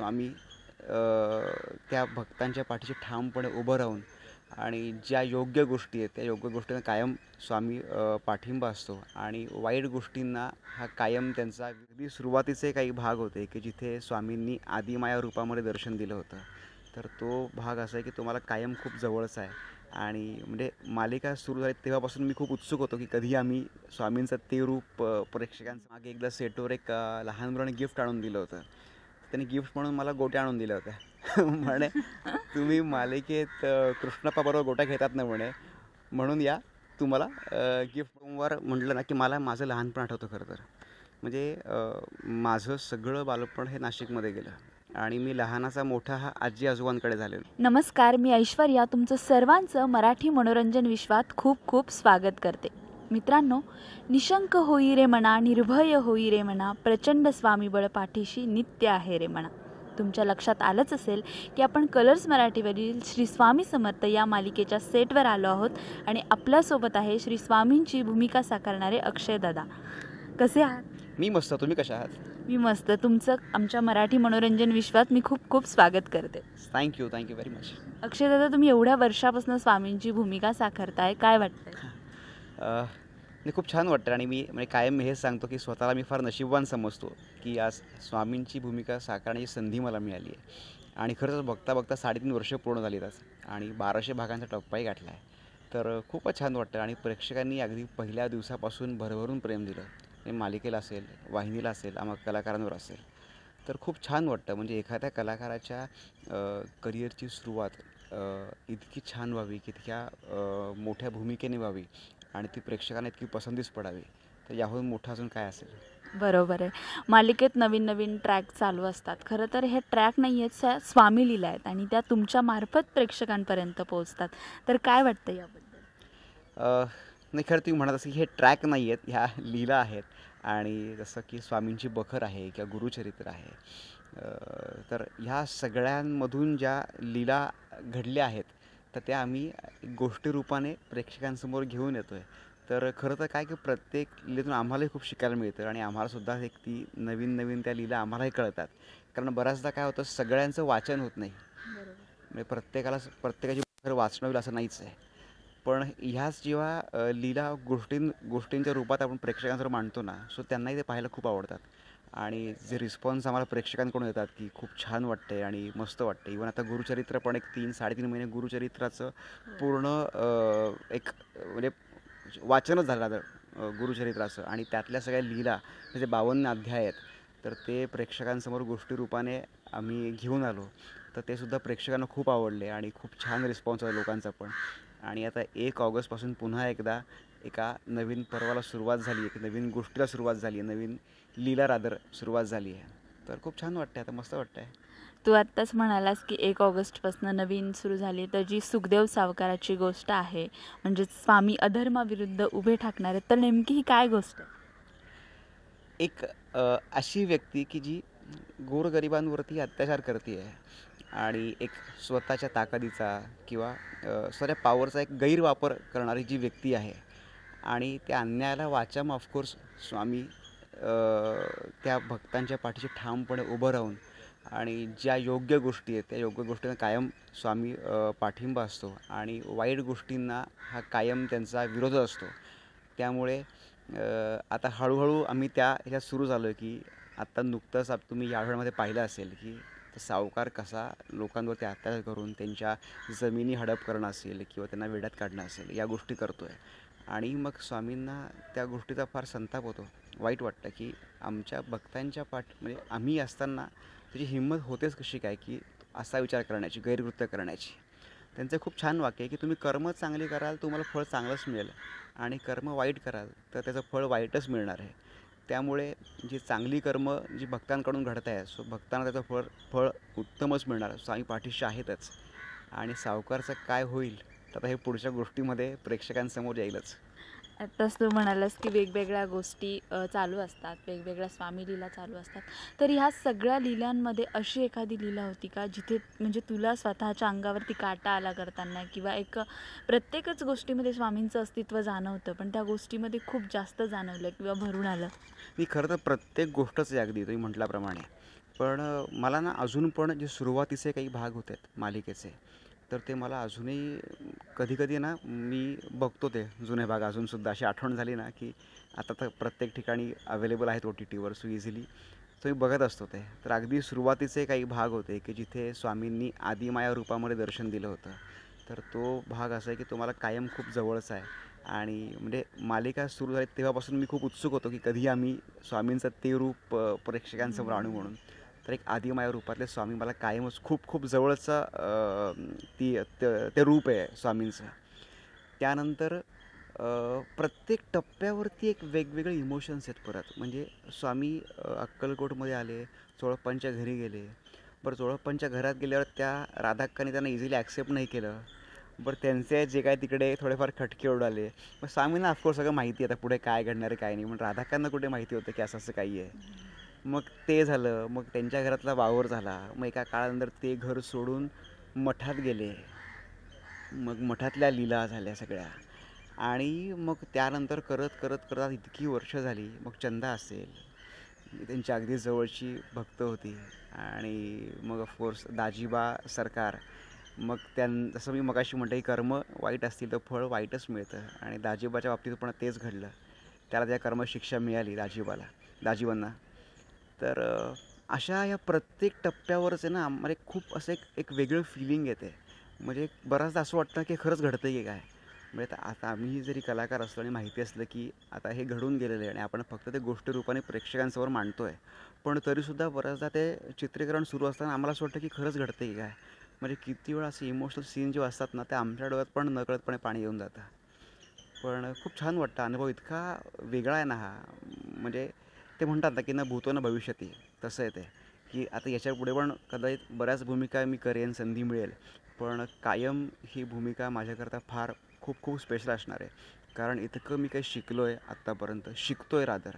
स्वामी त्या भक्तांच्या पाठीशी ठामपणे उभं राहून आणि ज्या योग्य गोष्टी आहेत त्या योग्य गोष्टींना कायम स्वामी पाठिंबा असतो आणि वाईट गोष्टींना हा कायम त्यांचा अगदी सुरुवातीचे काही भाग होते की जिथे स्वामींनी आदिमाया रूपामध्ये दर्शन दिलं होतं. तर तो भाग असा आहे की तो मला कायम खूप जवळचा आहे आणि म्हणजे मालिका सुरू झाली तेव्हापासून मी खूप उत्सुक होतो की कधी आम्ही स्वामींचं ते रूप प्रेक्षकांचं. मागे एकदा सेटवर एक लहान मुलाने गिफ्ट आणून दिलं होतं. त्यांनी गिफ्ट म्हणून मला गोट्या आणून दिल्या होत्या. म्हणे तुम्ही मालिकेत कृष्णप्पाबरोबर गोट्या घेतात ना म्हणे, म्हणून या तुम्हाला गिफ्टवर म्हटलं ना की मला माझं लहानपण आठवतं खरं तर. म्हणजे माझं सगळं बालपण हे नाशिकमध्ये गेलं आणि मी लहानाचा मोठा हा आजी आजोबांकडे झालेलो. नमस्कार, मी ऐश्वर्या तुमचं सर्वांचं मराठी मनोरंजन विश्वात खूप खूप स्वागत करते. मित्रांनो, निशंक होई रे मना, निर्भय होई रे मना, प्रचंड स्वामीबळ पाठीशी नित्य आहे रे मना. तुमच्या लक्षात आलंच असेल की आपण कलर्स मराठीवरील श्री स्वामी समर्थ या मालिकेच्या सेटवर आलो आहोत आणि आपल्यासोबत आहे श्री स्वामींची भूमिका साकारणारे अक्षय दादा. कसे आहात? मी मस्त. तुम्ही कशा आहात? मी मस्त. तुमचं आमच्या मराठी मनोरंजन विश्वात मी खूप खूप स्वागत करते. Thank you very much. अक्षय दादा, तुम्ही एवढ्या वर्षापासून स्वामींची भूमिका साकारताय, काय वाटतंय? नाही, खूप छान वाटतं आणि मी म्हणजे कायम हेच सांगतो की स्वतःला मी फार नशीबवान समजतो की आज स्वामींची भूमिका साकारण्याची संधी मला मिळाली आहे. आणि खरंच बघता बघता 3.5 वर्ष पूर्ण झाली आज आणि 1200 भागांचा टप्पाही गाठला आहे. तर खूपच छान वाटतं आणि प्रेक्षकांनी अगदी पहिल्या दिवसापासून भरभरून प्रेम दिलं. मालिकेला असेल, वाहिनीला असेल, आम्हा कलाकारांवर असेल. तर खूप छान वाटतं. म्हणजे एखाद्या कलाकाराच्या करिअरची सुरुवात इतकी छान व्हावी, की इतक्या मोठ्या भूमिकेने व्हावी आणि ती प्रेक्षकांना इतकी पसंतीस पडावी, तर याहून मोठं अजून काय असेल. बरोबर आहे. मालिकेत नवीन नवीन ट्रॅक चालू असतात. खरं तर हे ट्रॅक नाही आहेत, स्वामी लीला आहेत आणि त्या तुमच्या मार्फत प्रेक्षकांपर्यंत पोहोचतात. तर काय वाटतं याबद्दल? नाही, खरं तुम्ही म्हणत असेल हे ट्रॅक नाही आहेत, ह्या लीला आहेत. आणि जसं की स्वामींची बखर आहे किंवा गुरुचरित्र आहे, तर ह्या सगळ्यांमधून ज्या लीला घडल्या आहेत तर त्या आम्ही गोष्टी रूपाने प्रेक्षकांसमोर घेऊन येतो आहे. तर खरं तर काय की प्रत्येक लीलेतून आम्हालाही खूप शिकायला मिळतं आणि आम्हालासुद्धा एक ती नवीन नवीन त्या लीला आम्हालाही कळतात. कारण बऱ्याचदा काय होतं, सगळ्यांचं वाचन होत नाही. म्हणजे प्रत्येकाची बखर वाचणं होईल असं नाहीच आहे. पण ह्याच जेव्हा लीला गोष्टींच्या रूपात आपण प्रेक्षकांसमोर मांडतो ना, सो त्यांनाही ते पाहायला खूप आवडतात. आणि जे रिस्पॉन्स आम्हाला प्रेक्षकांकडून येतात की खूप छान वाटते आणि मस्त वाटते. इव्हन आता गुरुचरित्र पण एक 3-3.5 महिने गुरुचरित्राचं पूर्ण एक म्हणजे वाचनच झालं आता गुरुचरित्राचं. आणि त्यातल्या सगळ्या लीला म्हणजे 52 अध्याय आहेत, तर ते प्रेक्षकांसमोर गोष्टी रूपाने आम्ही घेऊन आलो. तर ते सुद्धा प्रेक्षकांना खूप आवडले आणि खूप छान रिस्पॉन्स आहे लोकांचा पण. आणि आता 1 ऑगस्टपासून पुन्हा एकदा एका नवीन पर्वाला सुरुवात झाली आहे, एक नवीन गोष्टीला सुरुवात झाली आहे, नवीन लीला सुरुवात झाली आहे. तर खूप छान वाटतं, आता मस्त वाटतं आहे. तू आत्ताच म्हणालास की 1 ऑगस्टपासून नवीन सुरू झाली, तर जी सुखदेव सावकाराची गोष्ट आहे, म्हणजे स्वामी अधर्माविरुद्ध उभे ठाकणारे, तर नेमकी ही काय गोष्ट आहे? एक अशी व्यक्ती की जी गोरगरिबांवरती अत्याचार करते आहे आणि एक स्वतःच्या ताकदीचा किंवा साऱ्या पॉवरचा एक गैरवापर करणारी जी व्यक्ती आहे आणि त्या अन्यायाला वाचा ऑफकोर्स स्वामी त्या भक्तांच्या पाठीशी ठामपणे उभं राहून आणि ज्या योग्य गोष्टी आहेत त्या योग्य गोष्टींना कायम स्वामी पाठिंबा असतो आणि वाईट गोष्टींना हा कायम त्यांचा विरोध असतो. त्यामुळे आता हळूहळू आम्ही ह्याच्यात सुरू झालो आहे की आत्ता नुकतंच तुम्ही या आठवड्यामध्ये पाहिलं असेल की सावकार कसा लोकांवरती अत्याचार करून त्यांच्या जमिनी हडप करणं असेल किंवा त्यांना वेड्यात काढणं असेल, या गोष्टी करतो आहे. आणि मग स्वामींना त्या गोष्टीचा फार संताप होतो, वाईट वाटतं की आमच्या भक्तांच्या म्हणजे आम्ही असताना त्याची हिंमत होतेच कशी काय की असा विचार करण्याची, गैरकृत्य करण्याची. त्यांचं खूप छान वाक्य आहे की तुम्ही कर्म चांगली कराल तुम्हाला फळ चांगलंच मिळेल आणि कर्म वाईट कराल तर त्याचं फळ वाईटच मिळणार आहे. त्यामुळे जी चांगली कर्म जी भक्तांकडून घडत आहे, सो भक्तांना त्याचं फळ उत्तमच मिळणार. स्वामी पाठीशी आहेतच. आणि सावकारचं काय होईल तर आता हे पुढच्या गोष्टीमध्ये प्रेक्षकांसमोर येईलच. आत्ताच तू म्हणालास की वेगवेगळ्या गोष्टी चालू असतात, वेगवेगळ्या स्वामी लीला चालू असतात. तर ह्या सगळ्या लीलांमध्ये अशी एखादी लीला होती का जिथे म्हणजे तुला स्वतःच्या अंगावरती काटा आला करताना, किंवा एक प्रत्येकच गोष्टीमध्ये स्वामींचं अस्तित्व जाणवतं पण त्या गोष्टीमध्ये खूप जास्त जाणवलं किंवा भरून आलं? मी खरं तर प्रत्येक गोष्टच आहे, अगदी तुम्ही म्हटल्याप्रमाणे पण मला ना अजून पण जे सुरुवातीचे काही भाग होते मालिकेचे, तर ते मला अजूनही कधी-कधी ना मी बघतो ते जुने भाग अजूनसुद्धा. अशी आठवण झाली ना, की आता तर प्रत्येक ठिकाणी अवेलेबल आहेत OTTवर सो इझिली. तर मी बघत असतो ते. तर अगदी सुरुवातीचे काही भाग होते, की जिथे स्वामींनी आदिमाया रूपामध्ये दर्शन दिलं होतं. तर तो भाग असा आहे, की तो मला कायम खूप जवळचा आहे. आणि म्हणजे मालिका सुरू झाली तेव्हापासून मी खूप उत्सुक होतो, की कधी आम्ही स्वामींचं ते रूप प्रेक्षकांसमोर आणू म्हणून. तर एक आदिमाया रूपातले स्वामी मला कायमच खूप खूप जवळचा ते रूप आहे स्वामींचं. त्यानंतर प्रत्येक टप्प्यावरती एक वेगवेगळे इमोशन्स आहेत परत. म्हणजे स्वामी अक्कलकोटमध्ये आले, चोळप्पांच्या घरी गेले. बरं, चोळप्पांच्या घरात गेल्यावर त्या राधाक्कांनी त्यांना इझिली ॲक्सेप्ट नाही केलं. बरं, त्यांचे जे काय तिकडे थोडेफार खटके उडाले. मग स्वामींना ऑफकोर्स सगळं माहिती आहे आता पुढे काय घडणार आहे काय नाही. पण राधाक्कांना कुठे माहिती होतं की असं असं काही आहे. मग ते झालं. मग त्यांच्या घरातला वावर झाला. मग एका काळानंतर ते घर सोडून मठात गेले. मग मठातल्या लीला झाल्या सगळ्या. आणि मग त्यानंतर करत करत करत इतकी वर्ष झाली. मग चंदा असेल, त्यांची अगदी जवळची भक्त होती. आणि मग ऑफकोर्स दाजीबा सरकार. मग जसं मी मगाशी म्हटलं की कर्म वाईट असतील तर फळ वाईटच मिळतं. आणि दाजीबाच्या बाबतीत पण तेच घडलं. त्याला त्या कर्मशिक्षा मिळाली दाजीबांना. तर अशा या प्रत्येक टप्प्यावरच आहे ना आम्हाला खूप असं एक वेगळं फिलिंग येते. म्हणजे बऱ्याचदा असं वाटतं की खरंच घडतं की काय. म्हणजे आता आम्ही जरी कलाकार असलो आणि माहिती असलं की आता हे घडून गेलेलं आहे आणि आपण फक्त ते गोष्टी रूपाने प्रेक्षकांसमोर मांडतो आहे, पण तरीसुद्धा बऱ्याचदा ते चित्रीकरण सुरू असताना आम्हाला असं वाटतं की खरंच घडतं की काय. म्हणजे किती वेळा असे इमोशनल सीन जे असतात ना ते आमच्या डोळ्यात पण नकळतपणे पाणी येऊन जातं. पण खूप छान वाटतं. अनुभव इतका वेगळा आहे ना हा. म्हणजे ते म्हणतात ना की न भूतो न भविष्यती, तसं आहे ते. की आता याच्या पुढे पण कदाचित बऱ्याच भूमिका मी करेन, संधी मिळेल. पण कायम ही भूमिका माझ्याकरता फार खूप खूप स्पेशल असणार आहे. कारण इतकं मी काही शिकलो आहे आत्तापर्यंत, शिकतो आहे रादर.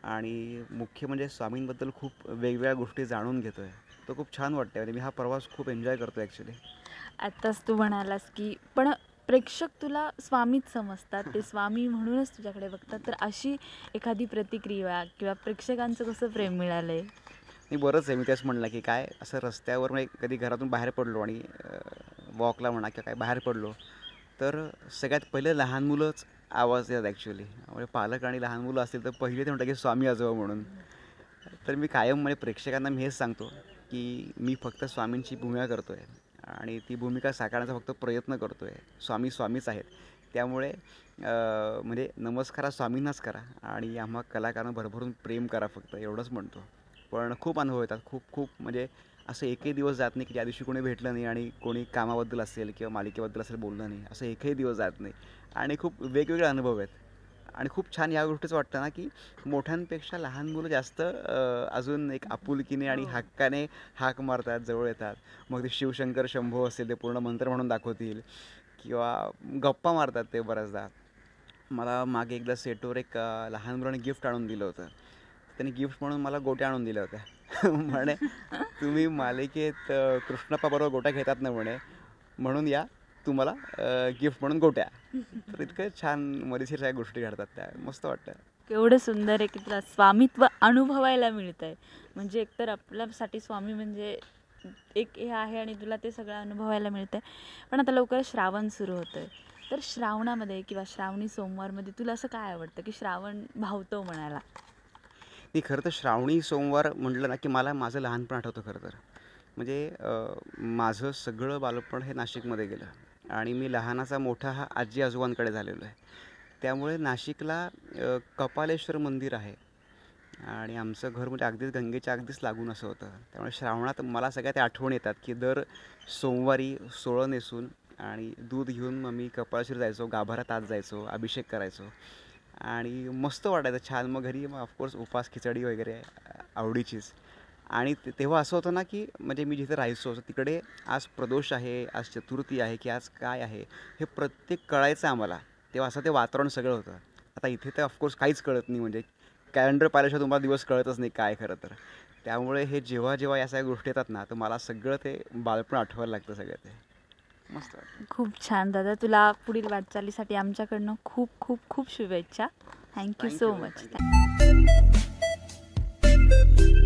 आणि मुख्य म्हणजे स्वामींबद्दल खूप वेगवेगळ्या गोष्टी जाणून घेतो आहे. तो खूप छान वाटतं. म्हणजे मी हा प्रवास खूप एन्जॉय करतो ॲक्च्युली. आत्ताच तू म्हणालास की पण प्रेक्षक तुला स्वामीच समजतात, ते स्वामी म्हणूनच तुझ्याकडे बघतात. तर अशी एखादी प्रतिक्रिया किंवा प्रेक्षकांचं कसं प्रेम मिळालंय? नाही, बरंच आहे. मी तेच म्हणलं की काय असं रस्त्यावर म्हणजे कधी घरातून बाहेर पडलो आणि वॉकला म्हणा किंवा काय बाहेर पडलो, तर सगळ्यात पहिले लहान मुलंच आवाज देतात ॲक्च्युली. म्हणजे पालक आणि लहान मुलं असतील तर पहिले ते म्हणतात की स्वामी आजोबा म्हणून. तर मी कायम म्हणजे प्रेक्षकांना मी हेच सांगतो की मी फक्त स्वामींची भूमिका करतो आहे आणि ती भूमिका साकारण्याचा फक्त प्रयत्न करतो आहे. स्वामी स्वामीच आहेत. त्यामुळे म्हणजे नमस्कार हा स्वामींनाच करा आणि आम्हा कलाकारांना भरभरून प्रेम करा फक्त, एवढंच म्हणतो. पण खूप अनुभव येतात. खूप खूप म्हणजे असं एकही दिवस जात नाही की ज्या दिवशी कोणी भेटलं नाही आणि कोणी कामाबद्दल असेल किंवा मालिकेबद्दल असेल बोललं नाही, असं एकही दिवस जात नाही. आणि खूप वेगवेगळे अनुभव आहेत. आणि खूप छान या गोष्टीचं वाटतं ना की मोठ्यांपेक्षा लहान मुलं जास्त अजून एक आपुलकीने आणि हक्काने हाक मारतात, जवळ येतात. मग ते शिवशंकर शंभो असेल ते पूर्ण मंत्र म्हणून दाखवतील किंवा गप्पा मारतात ते बऱ्याचदा. मला मागे एकदा सेटवर एक लहान मुलाने गिफ्ट आणून दिलं होतं. त्यांनी गिफ्ट म्हणून मला गोट्या आणून दिल्या होत्या. म्हणे तुम्ही मालिकेत कृष्णप्पाबरोबर गोट्या खेळतात ना म्हणे, म्हणून या तुम्हाला गिफ्ट म्हणून गोट्या. तर इतकं छान मजेशीर सगळ्या गोष्टी घडतात त्या, मस्त वाटतं. केवढं सुंदर आहे की तुला स्वामित्व अनुभवायला मिळतं आहे. म्हणजे एकतर आपल्यासाठी स्वामी म्हणजे एक हे आहे आणि तुला ते सगळं अनुभवायला मिळतं आहे. पण आता लवकर श्रावण सुरू होतं आहे. तर श्रावणामध्ये किंवा श्रावणी सोमवारमध्ये तुला असं काय आवडतं की श्रावण भावतो म्हणायला? नाही, खरं तर श्रावणी सोमवार म्हटलं ना की मला माझं लहानपण आठवतं खरं तर. म्हणजे माझं सगळं बालपण हे नाशिकमध्ये गेलं आणि मी लहानाचा मोठा हा आजी आजोबांकडे झालेलो आहे. त्यामुळे नाशिकला कपालेश्वर मंदिर आहे आणि आमचं घर म्हणजे अगदीच गंगेच्या अगदीच लागून असं होतं. त्यामुळे श्रावणात मला सगळ्या त्या आठवण येतात की दर सोमवारी सोळं नेसून आणि दूध घेऊन मग मी कपालेश्वर जायचो, गाभाऱ्यात आत जायचो, अभिषेक करायचो आणि मस्त वाटायचं छान. मग घरी मग ऑफकोर्स उपास खिचडी वगैरे आवडीचीच. आणि तेव्हा असं होतं ना की म्हणजे मी जिथे राहायचो तिकडे आज प्रदोष आहे, आज चतुर्थी आहे की आज काय आहे हे प्रत्येक कळायचं आम्हाला. तेव्हा असं ते वातावरण सगळं होतं. आता इथे तर ऑफकोर्स काहीच कळत नाही. म्हणजे कॅलेंडर पाहिल्याशिवाय तुम्हाला दिवस कळतच नाही काय खरं तर. त्यामुळे हे जेव्हा जेव्हा या सगळ्या गोष्टी येतात ना तर मला सगळं ते बालपण आठवायला लागतं सगळं ते. मस्त वाटतं. खूप छान दादा. तुला पुढील वाटचालीसाठी आमच्याकडनं खूप खूप खूप शुभेच्छा. Thank you so much. Thank you.